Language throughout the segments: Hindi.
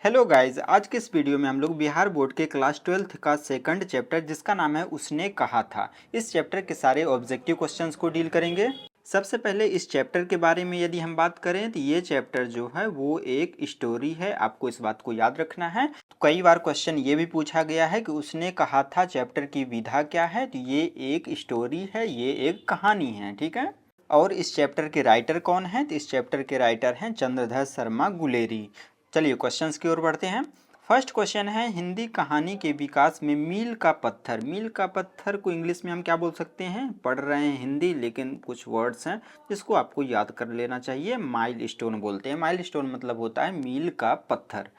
हेलो गाइस, आज के इस वीडियो में हम लोग बिहार बोर्ड के क्लास 12th का सेकंड चैप्टर जिसका नाम है उसने कहा था, इस चैप्टर के सारे ऑब्जेक्टिव क्वेश्चंस को डील करेंगे। सबसे पहले इस चैप्टर के बारे में यदि हम बात करें तो ये चैप्टर जो है वो एक स्टोरी है, आपको इस बात को याद रखना है। तो कई बार क्वेश्चन ये भी पूछा गया है कि उसने कहा था चैप्टर की विधा क्या है, तो ये एक स्टोरी है, ये एक कहानी है, ठीक है। और इस चैप्टर के राइटर कौन है, तो इस चैप्टर के राइटर हैं चंद्रधर शर्मा गुलेरी। चलिए क्वेश्चंस की ओर बढ़ते हैं। फर्स्ट क्वेश्चन है, हिंदी कहानी के विकास में मील का पत्थर। मील का पत्थर को इंग्लिश में हम क्या बोल सकते हैं, पढ़ रहे हैं हिंदी लेकिन कुछ वर्ड्स हैं जिसको आपको याद कर लेना चाहिए। माइल स्टोन बोलते हैं। माइल स्टोन मतलब होता है मील का पत्थर।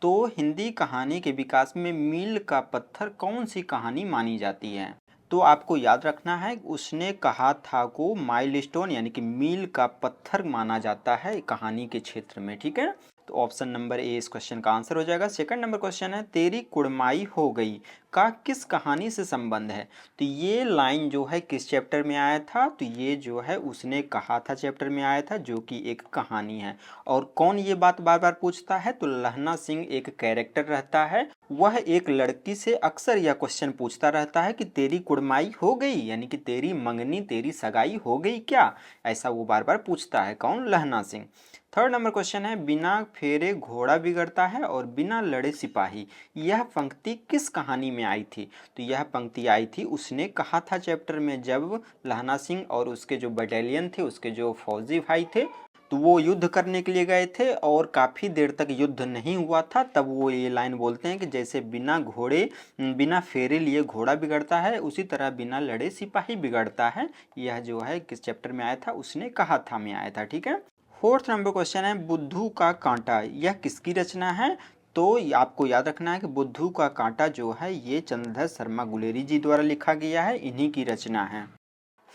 तो हिंदी कहानी के विकास में मील का पत्थर कौन सी कहानी मानी जाती है, तो आपको याद रखना है उसने कहा था को माइलस्टोन यानी कि मील का पत्थर माना जाता है कहानी के क्षेत्र में, ठीक है। तो ऑप्शन नंबर ए इस क्वेश्चन का आंसर हो जाएगा। सेकंड नंबर क्वेश्चन है, तेरी कुड़माई हो गई का किस कहानी से संबंध है। तो ये लाइन जो है किस चैप्टर में आया था, तो ये जो है उसने कहा था चैप्टर में आया था, जो कि एक कहानी है। और कौन ये बात बार बार पूछता है, तो लहना सिंह एक कैरेक्टर रहता है। वह एक लड़की से अक्सर यह क्वेश्चन पूछता रहता है कि तेरी कुड़माई हो गई, यानी कि तेरी मंगनी तेरी सगाई हो गई क्या, ऐसा वो बार बार पूछता है। कौन, लहना सिंह। थर्ड नंबर क्वेश्चन है, बिना फेरे घोड़ा बिगड़ता है और बिना लड़े सिपाही, यह पंक्ति किस कहानी में आई थी। तो यह पंक्ति आई थी उसने कहा था चैप्टर में, जब लहना सिंह और उसके जो बटालियन थे, उसके जो फौजी भाई थे, तो वो युद्ध करने के लिए गए थे और काफ़ी देर तक युद्ध नहीं हुआ था। तब वो ये लाइन बोलते हैं कि जैसे बिना फेरे लिए घोड़ा बिगड़ता है, उसी तरह बिना लड़े सिपाही बिगड़ता है। यह जो है किस चैप्टर में आया था, उसने कहा था में आया था, ठीक है। फोर्थ नंबर क्वेश्चन है, बुद्धू का कांटा, यह किसकी रचना है। तो आपको याद रखना है कि बुद्धू का कांटा जो है ये चंद्रधर शर्मा गुलेरी जी द्वारा लिखा गया है, इन्हीं की रचना है।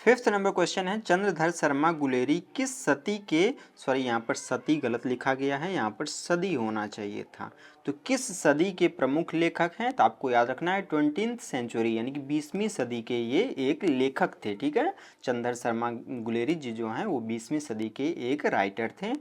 फिफ्थ नंबर क्वेश्चन है, चंद्रधर शर्मा गुलेरी किस सदी के, सॉरी यहाँ पर सती गलत लिखा गया है, यहाँ पर सदी होना चाहिए था। तो किस सदी के प्रमुख लेखक हैं, तो आपको याद रखना है 20th सेंचुरी यानी कि 20वीं सदी के ये एक लेखक थे, ठीक है। चंद्रधर शर्मा गुलेरी जी जो हैं वो 20वीं सदी के एक राइटर थे।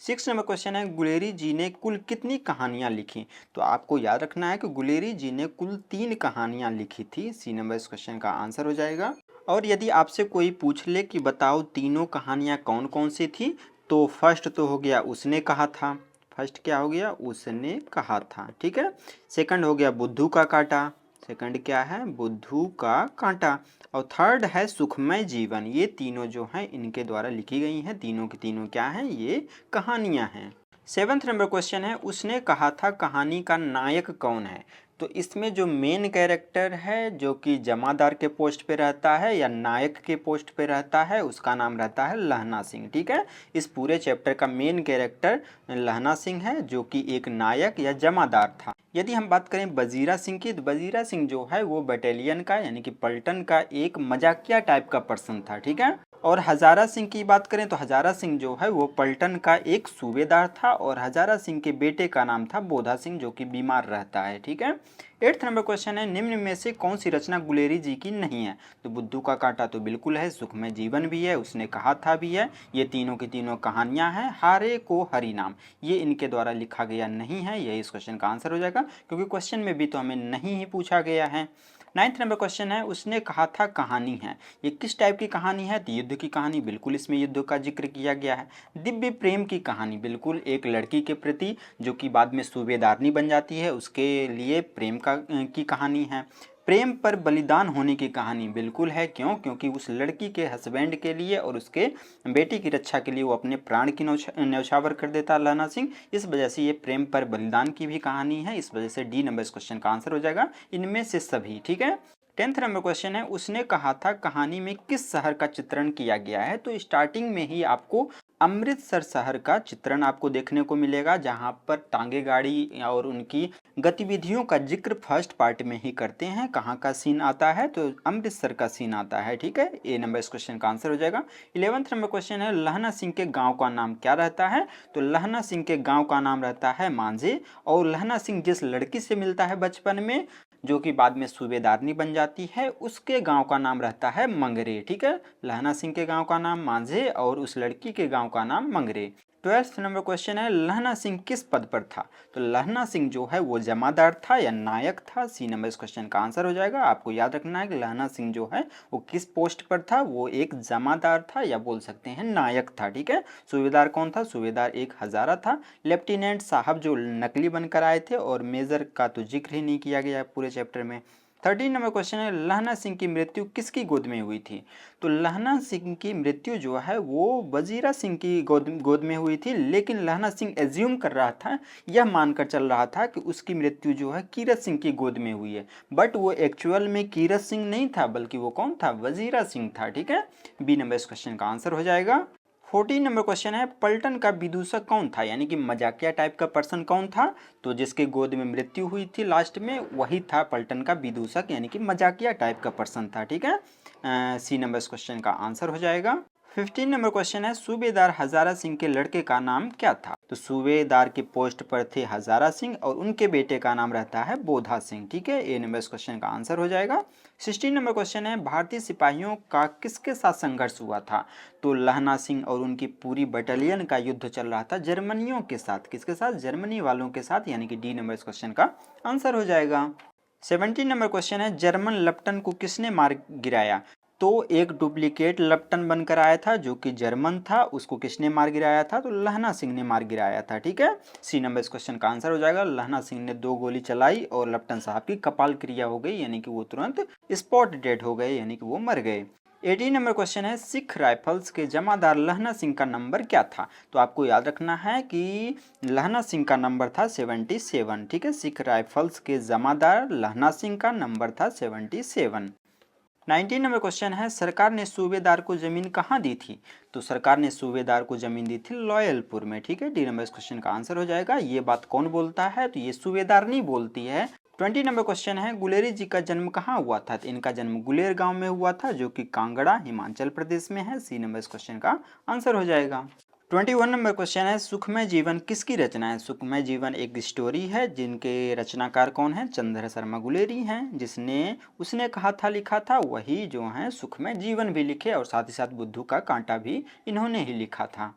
सिक्स नंबर क्वेश्चन है, गुलेरी जी ने कुल कितनी कहानियाँ लिखी। तो आपको याद रखना है कि गुलेरी जी ने कुल 3 कहानियाँ लिखी थी। सी नंबर इस क्वेश्चन का आंसर हो जाएगा। और यदि आपसे कोई पूछ ले कि बताओ तीनों कहानियाँ कौन कौन सी थी, तो फर्स्ट तो हो गया उसने कहा था। फर्स्ट क्या हो गया, उसने कहा था, ठीक है। सेकंड हो गया बुद्धू का कांटा। सेकंड क्या है, बुद्धू का कांटा। और थर्ड है सुखमय जीवन। ये तीनों जो हैं इनके द्वारा लिखी गई हैं, तीनों की तीनों क्या हैं, ये कहानियाँ हैं। सेवन्थ नंबर क्वेश्चन है, उसने कहा था कहानी का नायक कौन है। तो इसमें जो मेन कैरेक्टर है जो कि जमादार के पोस्ट पे रहता है या नायक के पोस्ट पे रहता है, उसका नाम रहता है लहना सिंह, ठीक है। इस पूरे चैप्टर का मेन कैरेक्टर लहना सिंह है, जो कि एक नायक या जमादार था। यदि हम बात करें बजीरा सिंह की, तो बजीरा सिंह जो है वो बटालियन का यानी कि पलटन का एक मजाकिया टाइप का पर्सन था, ठीक है। और हजारा सिंह की बात करें तो हजारा सिंह जो है वो पलटन का एक सूबेदार था, और हजारा सिंह के बेटे का नाम था बोधा सिंह, जो कि बीमार रहता है, ठीक है। एट्थ नंबर क्वेश्चन है, निम्न में से कौन सी रचना गुलेरी जी की नहीं है। तो बुद्धू का कांटा तो बिल्कुल है, सुखमय जीवन भी है, उसने कहा था भी है, ये तीनों की तीनों कहानियां हैं। हारे को हरि नाम, ये इनके द्वारा लिखा गया नहीं है, यही इस क्वेश्चन का आंसर हो जाएगा, क्योंकि क्वेश्चन में भी तो हमें नहीं ही पूछा गया है। नाइन्थ नंबर क्वेश्चन है, उसने कहा था कहानी है, ये किस टाइप की कहानी है। तो युद्ध की कहानी, बिल्कुल इसमें युद्ध का जिक्र किया गया है। दिव्य प्रेम की कहानी, बिल्कुल एक लड़की के प्रति जो कि बाद में सूबेदारनी बन जाती है उसके लिए प्रेम की कहानी है। प्रेम पर बलिदान होने की कहानी, बिल्कुल है, क्यों, क्योंकि उस लड़की के हस्बैंड के लिए और उसके बेटी की रक्षा के लिए वो अपने प्राण की न्यौछावर कर देता लहना सिंह, इस वजह से ये प्रेम पर बलिदान की भी कहानी है, इस वजह से डी नंबर इस क्वेश्चन का आंसर हो जाएगा, इनमें से सभी, ठीक है। टेंथ नंबर क्वेश्चन है, उसने कहा था कहानी में किस शहर का चित्रण किया गया है। तो स्टार्टिंग में ही आपको अमृतसर शहर का चित्रण आपको देखने को मिलेगा, जहां पर टांगे गाड़ी और उनकी गतिविधियों का जिक्र फर्स्ट पार्ट में ही करते हैं। कहाँ का सीन आता है, तो अमृतसर का सीन आता है, ठीक है। ए नंबर इस क्वेश्चन का आंसर हो जाएगा। 11th नंबर क्वेश्चन है, लहना सिंह के गांव का नाम क्या रहता है। तो लहना सिंह के गांव का नाम रहता है मांझे, और लहना सिंह जिस लड़की से मिलता है बचपन में जो कि बाद में सूबेदारनी बन जाती है, उसके गांव का नाम रहता है मंगरे, ठीक है। लहना सिंह के गांव का नाम मांझे और उस लड़की के गांव का नाम मंगरे। 12th नंबर क्वेश्चन है लहना सिंह किस पद पर था? तो लहना सिंह जो है वो जमादार था या नायक था? सी नंबर इस क्वेश्चन का आंसर हो जाएगा। आपको याद रखना है कि लहना सिंह जो है वो किस पोस्ट पर था, वो एक जमादार था या बोल सकते हैं नायक था। ठीक है, सूबेदार कौन था? सूबेदार एक हजारा था। लेफ्टिनेंट साहब जो नकली बनकर आए थे, और मेजर का तो जिक्र ही नहीं किया गया पूरे चैप्टर में। 13 नंबर क्वेश्चन है लहना सिंह की मृत्यु किसकी गोद में हुई थी? तो लहना सिंह की मृत्यु जो है वो वजीरा सिंह की गोद में हुई थी, लेकिन लहना सिंह एज्यूम कर रहा था, यह मानकर चल रहा था कि उसकी मृत्यु जो है कीरत सिंह की गोद में हुई है, बट वो एक्चुअल में कीरत सिंह नहीं था, बल्कि वो कौन था? वजीरा सिंह था। ठीक है, बी नंबर इस क्वेश्चन का आंसर हो जाएगा। 14 नंबर क्वेश्चन है पलटन का विदूषक कौन था, यानी कि मजाकिया टाइप का पर्सन कौन था? तो जिसके गोद में मृत्यु हुई थी लास्ट में, वही था पलटन का विदूषक, यानी कि मजाकिया टाइप का पर्सन था। ठीक है, सी नंबर इस क्वेश्चन का आंसर हो जाएगा। 15 नंबर क्वेश्चन है सूबेदार हजारा सिंह के लड़के का नाम क्या था? तो सूबेदार के पोस्ट पर थे हजारा सिंह और उनके बेटे का नाम रहता है बोधा सिंह। ठीक है, ए नंबर इस क्वेश्चन का आंसर हो जाएगा। 16 नंबर क्वेश्चन है भारतीय सिपाहियों का किसके साथ संघर्ष हुआ था? तो लहना सिंह और उनकी पूरी बटालियन का युद्ध चल रहा था जर्मनियों के साथ। किसके साथ? जर्मनी वालों के साथ, यानी कि डी नंबर इस क्वेश्चन का आंसर हो जाएगा। 17 नंबर क्वेश्चन है जर्मन लेफ्टन को किसने मार गिराया? तो एक डुप्लीकेट लेफ्टन बनकर आया था जो कि जर्मन था, उसको किसने मार गिराया था? तो लहना सिंह ने मार गिराया था। ठीक है, सी नंबर इस क्वेश्चन का आंसर हो जाएगा। लहना सिंह ने 2 गोली चलाई और लेफ्टन साहब की कपाल क्रिया हो गई, यानी कि वो तुरंत स्पॉट डेड हो गए, यानी कि वो मर गए। 18 नंबर क्वेश्चन है सिख राइफल्स के जमादार लहना सिंह का नंबर क्या था? तो आपको याद रखना है कि लहना सिंह का नंबर था 77। ठीक है, सिख राइफल्स के जमादार लहना सिंह का नंबर था 77। 19 नंबर क्वेश्चन है सरकार ने सूबेदार को जमीन कहाँ दी थी? तो सरकार ने सूबेदार को जमीन दी थी लॉयलपुर में। ठीक है, डी नंबर इस क्वेश्चन का आंसर हो जाएगा। ये बात कौन बोलता है? तो ये सूबेदार नहीं बोलती है। 20 नंबर क्वेश्चन है गुलेरी जी का जन्म कहाँ हुआ था? तो इनका जन्म गुलेर गांव में हुआ था, जो कि कांगड़ा हिमाचल प्रदेश में है। सी नंबर इस क्वेश्चन का आंसर हो जाएगा। 21 नंबर क्वेश्चन है सुखमय जीवन किसकी रचना है? सुखमय जीवन एक स्टोरी है जिनके रचनाकार कौन है? चंद्र शर्मा गुलेरी हैं, जिसने उसने कहा था लिखा था, वही जो है सुखमय जीवन भी लिखे, और साथ ही साथ बुद्धू का कांटा भी इन्होंने ही लिखा था।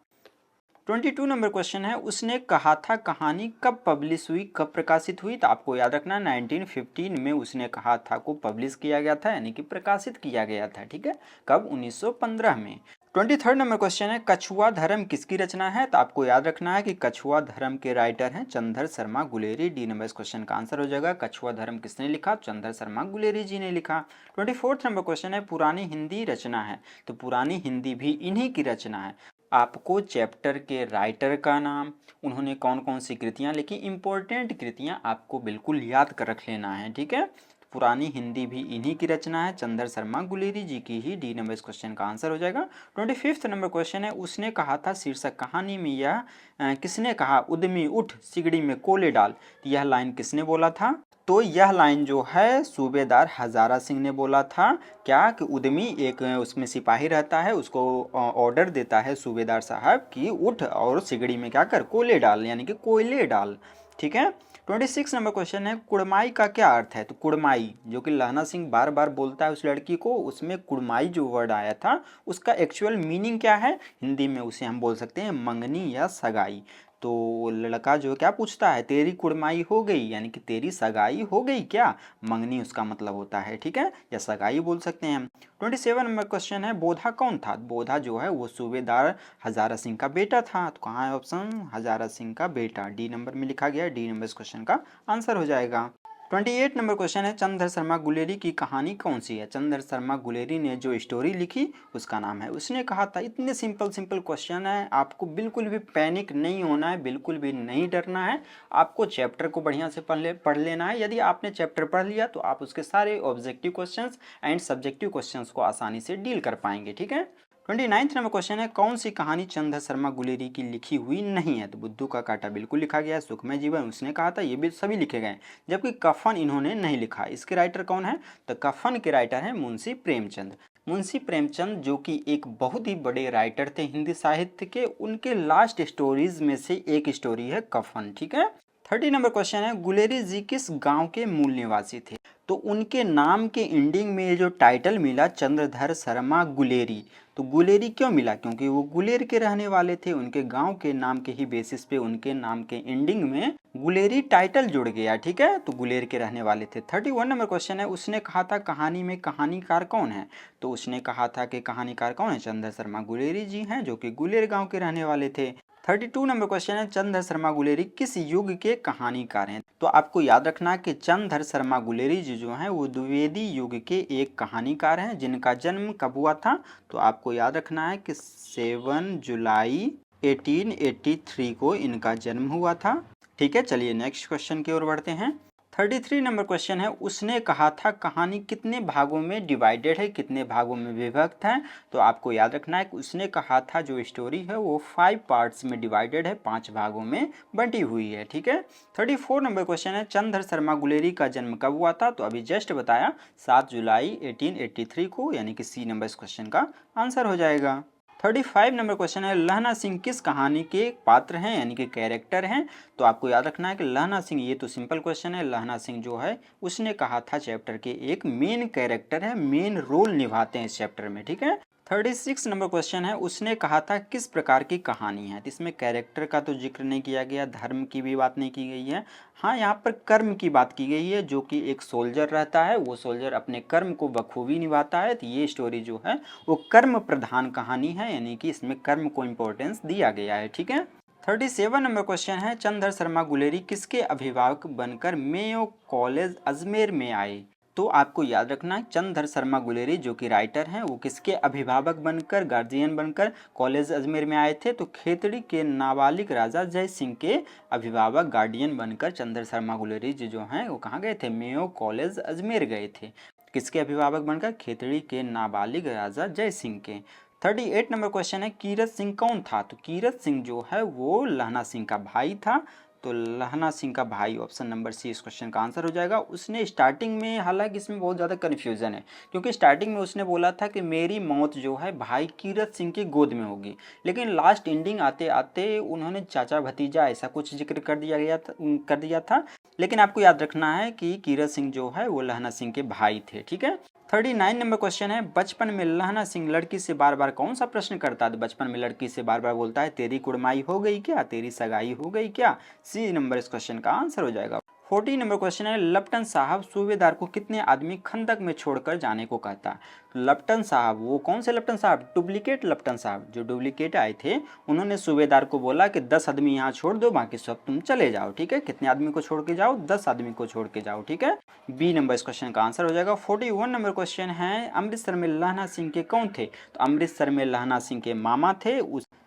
22 नंबर क्वेश्चन है उसने कहा था कहानी कब पब्लिश हुई, कब प्रकाशित हुई? तो आपको याद रखना 1915 में उसने कहा था को पब्लिश किया गया था, यानी कि प्रकाशित किया गया था। ठीक है, कब? 1915 में। 23 नंबर क्वेश्चन है कछुआ धर्म किसकी रचना है? तो आपको याद रखना है कि कछुआ धर्म के राइटर हैं चंद्र शर्मा गुलेरी। डी नंबर इस क्वेश्चन का आंसर हो जाएगा। कछुआ धर्म किसने लिखा? चंद्र शर्मा गुलेरी जी ने लिखा। 24 नंबर क्वेश्चन है पुरानी हिंदी रचना है? तो पुरानी हिंदी भी इन्हीं की रचना है। आपको चैप्टर के राइटर का नाम, उन्होंने कौन कौन सी कृतियाँ लिखी, इंपॉर्टेंट कृतियाँ आपको बिल्कुल याद कर रख लेना है। ठीक है, पुरानी हिंदी भी इन्हीं की रचना है, चंद्र शर्मा गुलेरी जी की ही। डी नंबर इस क्वेश्चन का आंसर हो जाएगा। 25 नंबर क्वेश्चन है उसने कहा था शीर्षक कहानी में यह किसने कहा उद्यमी उठ सिगड़ी में कोले डाल? यह लाइन किसने बोला था? तो यह लाइन जो है सूबेदार हजारा सिंह ने बोला था। क्या कि उद्यमी एक उसमें सिपाही रहता है, उसको ऑर्डर देता है सूबेदार साहब कि उठ और सिगड़ी में क्या कर, कोयले डाल, यानी कि कोयले डाल। ठीक है, 26 नंबर क्वेश्चन है कुड़माई का क्या अर्थ है? तो कुड़माई जो कि लहना सिंह बार बार बोलता है उस लड़की को, उसमें कुड़माई जो वर्ड आया था उसका एक्चुअल मीनिंग क्या है? हिंदी में उसे हम बोल सकते हैं मंगनी या सगाई। तो लड़का जो क्या पूछता है, तेरी कुड़माई हो गई, यानी कि तेरी सगाई हो गई क्या? मंगनी उसका मतलब होता है। ठीक है, या सगाई बोल सकते हैं हम। 27 नंबर क्वेश्चन है बोधा कौन था? बोधा जो है वो सूबेदार हजारा सिंह का बेटा था। तो कहाँ है ऑप्शन? हजारा सिंह का बेटा, डी नंबर में लिखा गया। डी नंबर इस क्वेश्चन का आंसर हो जाएगा। 28 नंबर क्वेश्चन है चंद्र शर्मा गुलेरी की कहानी कौन सी है? चंद्र शर्मा गुलेरी ने जो स्टोरी लिखी उसका नाम है उसने कहा था। इतने सिंपल सिंपल क्वेश्चन है, आपको बिल्कुल भी पैनिक नहीं होना है, बिल्कुल भी नहीं डरना है। आपको चैप्टर को बढ़िया से पढ़ लेना है। यदि आपने चैप्टर पढ़ लिया तो आप उसके सारे objective questions and subjective questions को आसानी से डील कर पाएंगे। ठीक है, 29 नंबर क्वेश्चन है कौन सी कहानी चंद्र शर्मा गुलेरी की लिखी हुई नहीं है? तो बुद्धू का कांटा बिल्कुल लिखा गया है। सुखमय जीवन उसने कहा था, ये भी सभी लिखे गए, जबकि कफन इन्होंने नहीं लिखा। इसके राइटर कौन है? तो कफन के राइटर हैं मुंशी प्रेमचंद। मुंशी प्रेमचंद जो कि एक बहुत ही बड़े राइटर थे हिंदी साहित्य के, उनके लास्ट स्टोरीज में से एक स्टोरी है कफन। ठीक है, 30 नंबर क्वेश्चन है, गुलेरी जी किस गांव के मूल निवासी थे? तो उनके नाम के एंडिंग में जो टाइटल मिला चंद्रधर शर्मा गुलेरी, तो गुलेरी क्यों मिला? क्योंकि वो गुलेर के रहने वाले थे, उनके गांव के नाम के ही बेसिस पे उनके नाम के एंडिंग में गुलेरी टाइटल जुड़ गया। ठीक है, तो गुलेर के रहने वाले थे। 31 नंबर क्वेश्चन है, उसने कहा था कहानी में कहानीकार कौन है? तो उसने कहा था कि कहानीकार कौन है? चंद्रधर शर्मा गुलेरी जी हैं, जो कि गुलेर गांव के रहने वाले थे। 32 नंबर क्वेश्चन है, चंद्रधर शर्मा गुलेरी किस युग के कहानीकार हैं? तो आपको याद रखना है कि चंद्रधर शर्मा गुलेरी जी जो हैं वो द्विवेदी युग के एक कहानीकार हैं, जिनका जन्म कब हुआ था? तो आपको याद रखना है कि 7 जुलाई 1883 को इनका जन्म हुआ था। ठीक है, चलिए नेक्स्ट क्वेश्चन की ओर बढ़ते हैं। 33 नंबर क्वेश्चन है, उसने कहा था कहानी कितने भागों में डिवाइडेड है, कितने भागों में विभक्त है? तो आपको याद रखना है कि उसने कहा था जो स्टोरी है वो 5 पार्ट्स में डिवाइडेड है, 5 भागों में बंटी हुई है। ठीक है। 34 नंबर क्वेश्चन है, चंद्रधर शर्मा गुलेरी का जन्म कब हुआ था? तो अभी जस्ट बताया 7 जुलाई 1883 को, यानी कि सी नंबर इस क्वेश्चन का आंसर हो जाएगा। 35 नंबर क्वेश्चन है, लहना सिंह किस कहानी के पात्र हैं, यानी कि कैरेक्टर हैं? तो आपको याद रखना है कि लहना सिंह, ये तो सिंपल क्वेश्चन है, लहना सिंह जो है उसने कहा था चैप्टर के एक मेन कैरेक्टर है, मेन रोल निभाते हैं इस चैप्टर में। ठीक है। 36 नंबर क्वेश्चन है, उसने कहा था किस प्रकार की कहानी है? तो इसमें कैरेक्टर का तो जिक्र नहीं किया गया, धर्म की भी बात नहीं की गई है। हाँ, यहाँ पर कर्म की बात की गई है, जो कि एक सोल्जर रहता है, वो सोल्जर अपने कर्म को बखूबी निभाता है। तो ये स्टोरी जो है वो कर्म प्रधान कहानी है, यानी कि इसमें कर्म को इम्पोर्टेंस दिया गया है। ठीक है। 37 नंबर क्वेश्चन है, चंद्रधर शर्मा गुलेरी किसके अभिभावक बनकर मेयो कॉलेज अजमेर में आए? तो आपको याद रखना है चंद्रधर शर्मा गुलेरी जो कि राइटर हैं वो किसके अभिभावक बनकर, गार्जियन बनकर कॉलेज अजमेर में आए थे? तो खेतड़ी के नाबालिग राजा जय सिंह के अभिभावक, गार्डियन बनकर चंद्रधर शर्मा गुलेरी जी जो हैं वो कहाँ गए थे? मेयो कॉलेज अजमेर गए थे। किसके अभिभावक बनकर? खेतड़ी के नाबालिग राजा जय सिंह के। 38 नंबर क्वेश्चन है, कीरत सिंह कौन था? तो कीरत सिंह जो है वो लहना सिंह का भाई था। तो लहना सिंह का भाई, ऑप्शन नंबर सी इस क्वेश्चन का आंसर हो जाएगा। उसने स्टार्टिंग में, हालांकि इसमें बहुत ज़्यादा कन्फ्यूजन है, क्योंकि स्टार्टिंग में उसने बोला था कि मेरी मौत जो है भाई कीरत सिंह की गोद में होगी, लेकिन लास्ट एंडिंग आते आते उन्होंने चाचा भतीजा ऐसा कुछ जिक्र कर दिया था। लेकिन आपको याद रखना है कि कीरत सिंह जो है वो लहना सिंह के भाई थे। ठीक है। 39 नंबर क्वेश्चन है, बचपन में लहना सिंह लड़की से बार बार कौन सा प्रश्न करता है? तो बचपन में लड़की से बार बार बोलता है तेरी कुड़माई हो गई क्या, तेरी सगाई हो गई क्या? सी नंबर इस क्वेश्चन का आंसर हो जाएगा। 40 नंबर क्वेश्चन है, लप्टन साहब सूबेदार को कितने आदमी खंदक में छोड़कर जाने को कहता है? तो लप्टन साहब, वो कौन से लप्टन साहब? डुप्लीकेट लप्टन साहब, जो डुप्लीकेट आए थे, उन्होंने सूबेदार को बोला कि 10 आदमी यहाँ छोड़ दो, बाकी सब तुम चले जाओ। ठीक है, कितने आदमी को छोड़ के जाओ? 10 आदमी को छोड़ के जाओ। ठीक है, बी नंबर इस क्वेश्चन का आंसर हो जाएगा। 41 नंबर क्वेश्चन है, अमृतसर में लहना सिंह के कौन थे? तो अमृतसर में लहना सिंह के मामा थे।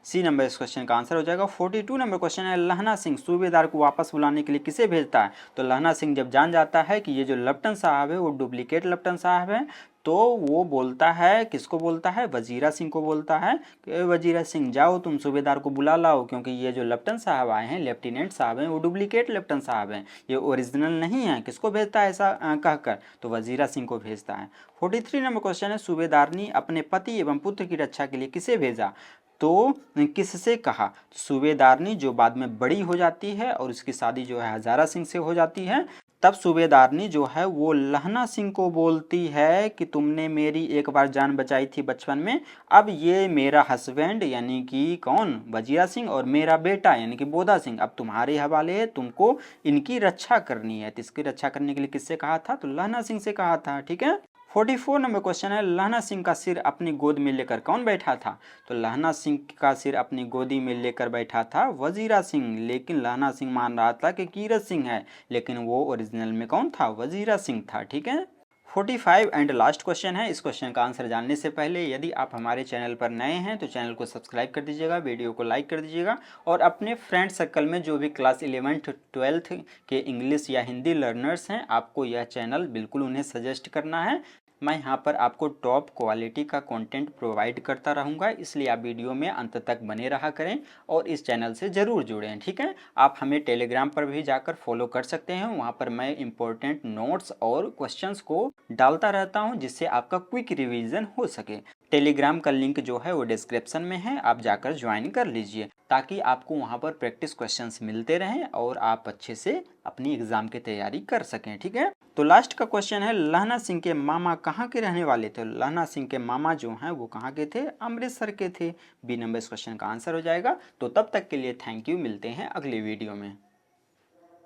सी नंबर इस क्वेश्चन का आंसर हो जाएगा। 42 नंबर क्वेश्चन है, लहना सिंह सूबेदार को वापस बुलाने के लिए किसे भेजता है? तो लहना सिंह जब जान जाता है कि ये जो लप्टन साहब है वो डुप्लीकेट लप्टन साहब है, तो वो बोलता है, किसको बोलता है? वजीरा सिंह को बोलता है कि वजीरा सिंह जाओ तुम सूबेदार को बुला लाओ, क्योंकि ये जो लप्टन साहब आए हैं, लेफ्टिनेंट साहब हैं, वो डुप्लीकेट लेफ्टन साहब हैं, ये ओरिजिनल नहीं है। किसको भेजता है ऐसा कहकर? तो वजीरा सिंह को भेजता है। 43 नंबर क्वेश्चन है, सूबेदारनी अपने पति एवं पुत्र की रक्षा के लिए किसे भेजा? तो किससे कहा? सूबेदारनी जो बाद में बड़ी हो जाती है और उसकी शादी जो है हजारा सिंह से हो जाती है, तब सूबेदारनी जो है वो लहना सिंह को बोलती है कि तुमने मेरी एक बार जान बचाई थी बचपन में, अब ये मेरा हस्बैंड यानी कि कौन? वजीरा सिंह, और मेरा बेटा यानी कि बोधा सिंह अब तुम्हारे हवाले है, तुमको इनकी रक्षा करनी है। तो इसकी रक्षा करने के लिए किससे कहा था? तो लहना सिंह से कहा था। ठीक है। 44 नंबर क्वेश्चन है, लहना सिंह का सिर अपनी गोद में लेकर कौन बैठा था? तो लहना सिंह का सिर अपनी गोदी में लेकर बैठा था वजीरा सिंह, लेकिन लहना सिंह मान रहा था कि कीरत सिंह है, लेकिन वो ओरिजिनल में कौन था? वजीरा सिंह था। ठीक है। 45 एंड लास्ट क्वेश्चन है। इस क्वेश्चन का आंसर जानने से पहले यदि आप हमारे चैनल पर नए हैं तो चैनल को सब्सक्राइब कर दीजिएगा, वीडियो को लाइक कर दीजिएगा, और अपने फ्रेंड सर्कल में जो भी क्लास 11th 12th के इंग्लिश या हिंदी लर्नर्स हैं, आपको यह चैनल बिल्कुल उन्हें सजेस्ट करना है। मैं यहाँ पर आपको टॉप क्वालिटी का कंटेंट प्रोवाइड करता रहूँगा, इसलिए आप वीडियो में अंत तक बने रहा करें और इस चैनल से ज़रूर जुड़ें। ठीक है। आप हमें टेलीग्राम पर भी जाकर फॉलो कर सकते हैं, वहाँ पर मैं इंपॉर्टेंट नोट्स और क्वेश्चंस को डालता रहता हूँ, जिससे आपका क्विक रिवीजन हो सके। टेलीग्राम का लिंक जो है वो डिस्क्रिप्शन में है, आप जाकर ज्वाइन कर लीजिए ताकि आपको वहाँ पर प्रैक्टिस क्वेश्चंस मिलते रहें और आप अच्छे से अपनी एग्ज़ाम की तैयारी कर सकें। ठीक है, तो लास्ट का क्वेश्चन है, लहना सिंह के मामा कहाँ के रहने वाले थे? लहना सिंह के मामा जो हैं वो कहाँ के थे? अमृतसर के थे। बी नंबर इस क्वेश्चन का आंसर हो जाएगा। तो तब तक के लिए थैंक यू, मिलते हैं अगले वीडियो में।